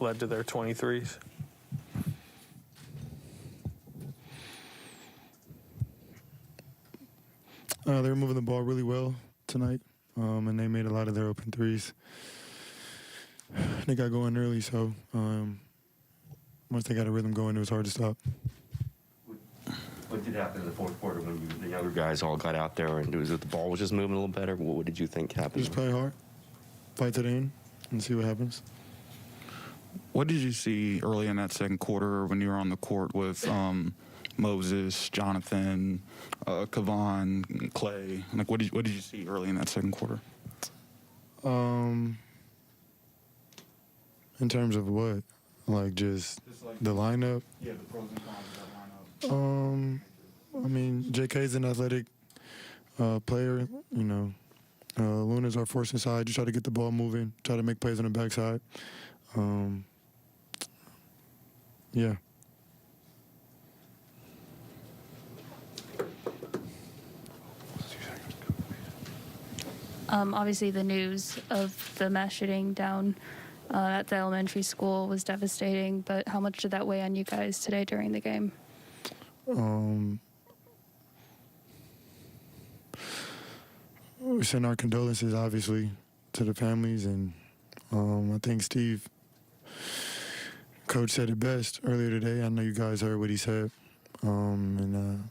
led to their 23s? They were moving the ball really well tonight, and they made a lot of their open threes. They got going early, so once they got a rhythm going, it was hard to stop. What did happen in the fourth quarter when the younger guys all got out there and the ball was just moving a little better? What did you think happened? Just play hard, fight to the end, and see what happens. What did you see early in that second quarter when you were on the court with Moses, Jonathan, Kevon, Clay? Like, what did you see early in that second quarter? In terms of what? Like just like the lineup? Yeah, the pros and cons of that lineup. I mean, JK's an athletic player. You know, Luna's our force inside. Just try to get the ball moving. Try to make plays on the backside. Yeah. Obviously, the news of the mass shooting down at the elementary school was devastating, but how much did that weigh on you guys today during the game? We send our condolences, obviously, to the families, and I think Steve, Coach, said it best earlier today. I know you guys heard what he said, and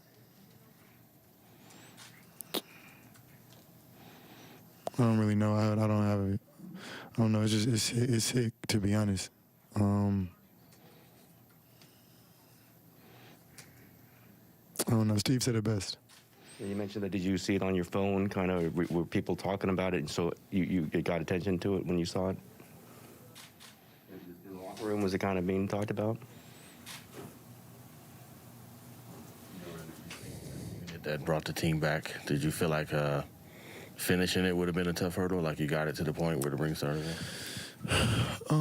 I don't really know. I don't have it. I don't know. It's just it's sick, to be honest. I don't know. Steve said it best. You mentioned that. Did you see it on your phone? Kind of were people talking about it, and so you got attention to it when you saw it? In the locker room, was it kind of being talked about? That brought the team back. Did you feel like finishing it would have been a tough hurdle? Like you got it to the point where the ring started? I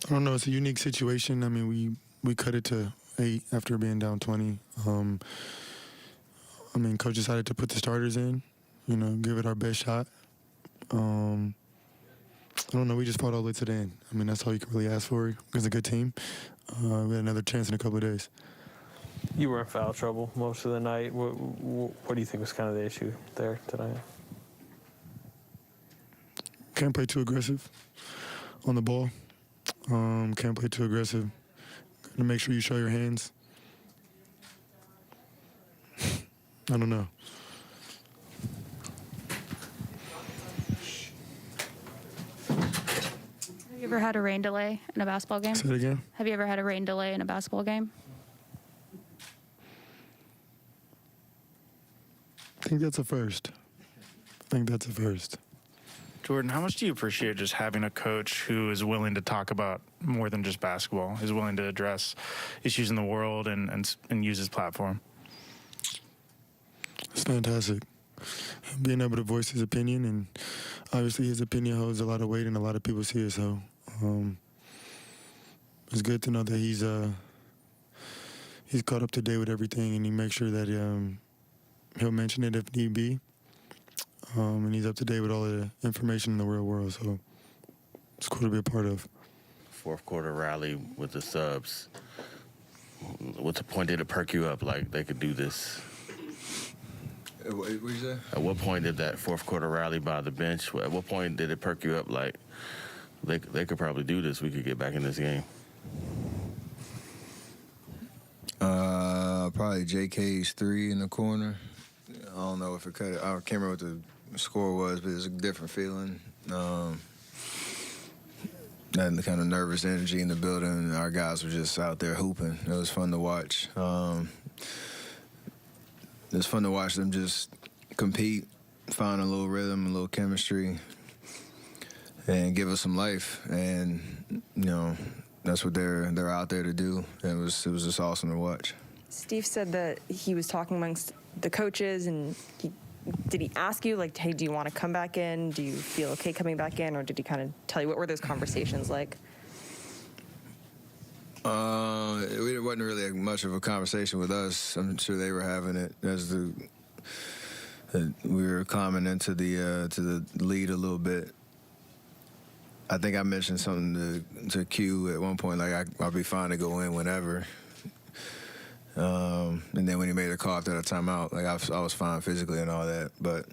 don't know. It's a unique situation. I mean, we cut it to 8 after being down 20. I mean, Coach decided to put the starters in, you know, give it our best shot. I don't know. We just fought all the way to the end. I mean, that's all you can really ask for against a good team. We had another chance in a couple of days. You were in foul trouble most of the night. What do you think was kind of the issue there tonight? Can't play too aggressive on the ball. Can't play too aggressive. Gotta make sure you show your hands. I don't know. Have you ever had a rain delay in a basketball game? Say it again. Have you ever had a rain delay in a basketball game? I think that's a first. Jordan, how much do you appreciate just having a coach who is willing to talk about more than just basketball, is willing to address issues in the world and use his platform? It's fantastic. Being able to voice his opinion, and obviously his opinion holds a lot of weight and a lot of people see it, so it's good to know that he's caught up to date with everything, and he makes sure that he'll mention it if need be. And he's up to date with all of the information in the real world, so it's cool to be a part of. Fourth quarter rally with the subs. What's the point? Did it perk you up like they could do this? What did you say? At what point did that fourth quarter rally by the bench, at what point did it perk you up like they could probably do this, we could get back in this game? Probably JK's 3 in the corner. I don't know if it cut it. I can't remember what the score was, but it's a different feeling. And the kind of nervous energy in the building. Our guys were just out there hooping. It was fun to watch. It was fun to watch them just compete, find a little rhythm, a little chemistry, and give us some life. And you know, that's what they're out there to do. And it was just awesome to watch. Steve said that he was talking amongst the coaches, and did he ask you, like, hey, do you want to come back in? Do you feel okay coming back in? Or did he kind of tell you, what were those conversations like? It wasn't really much of a conversation with us. I'm sure they were having it as we were climbing into the to the lead a little bit. I think I mentioned something to Q at one point, like I'll be fine to go in whenever. And then when he made a call after the timeout, like I was fine physically and all that, but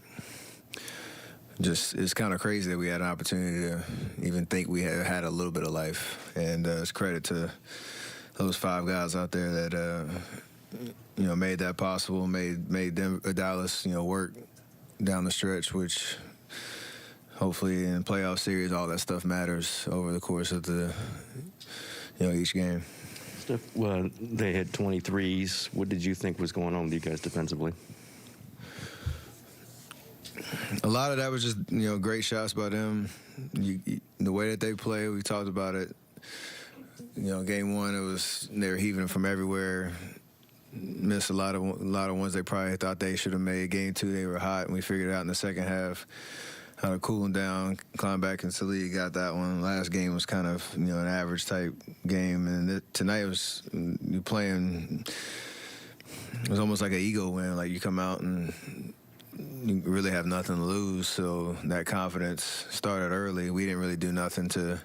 just it's kind of crazy that we had an opportunity to even think we had a little bit of life. And it's credit to those 5 guys out there that made that possible, made them Dallas work down the stretch, which hopefully in playoff series all that stuff matters over the course of the each game. Well, they had 23s. What did you think was going on with you guys defensively? A lot of that was just great shots by them. The way that they play, we talked about it. Game 1, it was they were heaving from everywhere. Missed a lot of ones they probably thought they should have made. Game 2, they were hot, and we figured it out in the second half how to cool them down, climb back into the league, got that one. Last game was kind of an average type game, and tonight was you playing. It was almost like an ego win. Like you come out and you really have nothing to lose, so that confidence started early. We didn't really do nothing to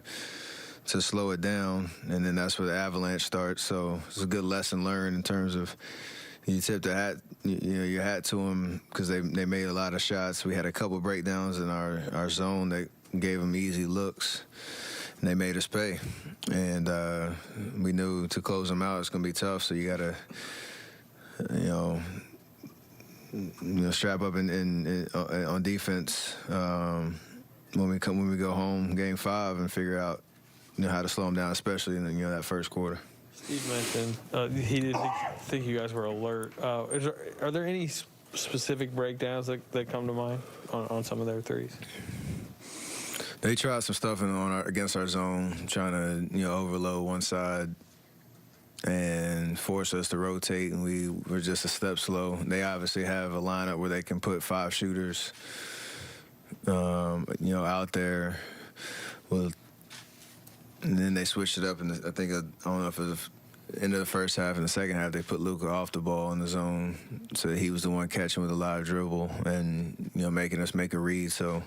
slow it down, and then that's where the avalanche starts. So it's a good lesson learned in terms of you tip the hat, your hat to them because they made a lot of shots. We had a couple breakdowns in our zone that gave them easy looks, and they made us pay. And we knew to close them out it's going to be tough. So you got to strap up on defense when we go home Game 5 and figure out how to slow them down, especially in that first quarter. Steve mentioned he didn't think you guys were alert. Are there any specific breakdowns that come to mind on some of their threes? They tried some stuff against our zone, trying to overload one side and force us to rotate, and we were just a step slow. They obviously have a lineup where they can put 5 shooters, out there with. And then they switched it up, and I don't know if it was end of the first half and the second half, they put Luka off the ball in the zone, so he was the one catching with a live dribble and making us make a read. So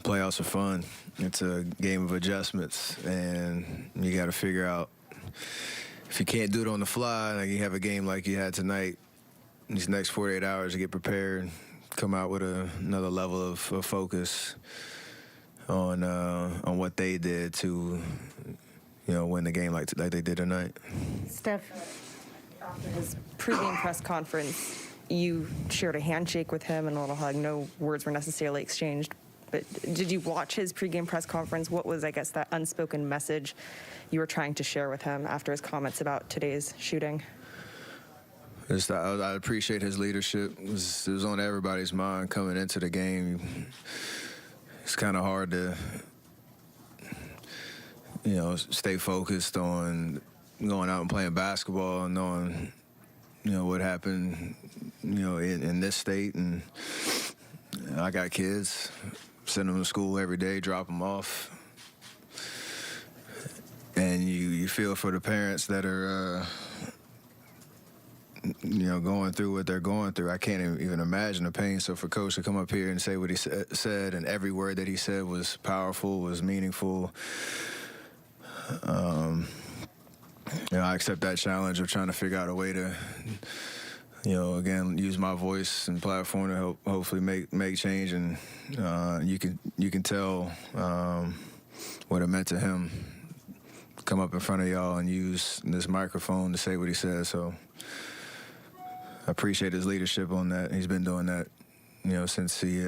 playoffs are fun. It's a game of adjustments, and you got to figure out if you can't do it on the fly. Like you have a game like you had tonight, these next 48 hours to get prepared, come out with another level of focus on what they did to, win the game like they did tonight. Steph, after his pregame press conference, you shared a handshake with him and a little hug. No words were necessarily exchanged, but did you watch his pregame press conference? What was, I guess, that unspoken message you were trying to share with him after his comments about today's shooting? I appreciate his leadership. It was on everybody's mind coming into the game. It's kind of hard to, stay focused on going out and playing basketball and knowing, what happened, in this state. And I got kids, send them to school every day, drop them off. And you feel for the parents that are, going through what they're going through. I can't even imagine the pain. So for Coach to come up here and say what he said, and every word that he said was powerful, was meaningful. I accept that challenge of trying to figure out a way to, again, use my voice and platform to hopefully make change. And you can tell what it meant to him. Come up in front of y'all and use this microphone to say what he said. So I appreciate his leadership on that. He's been doing that, since he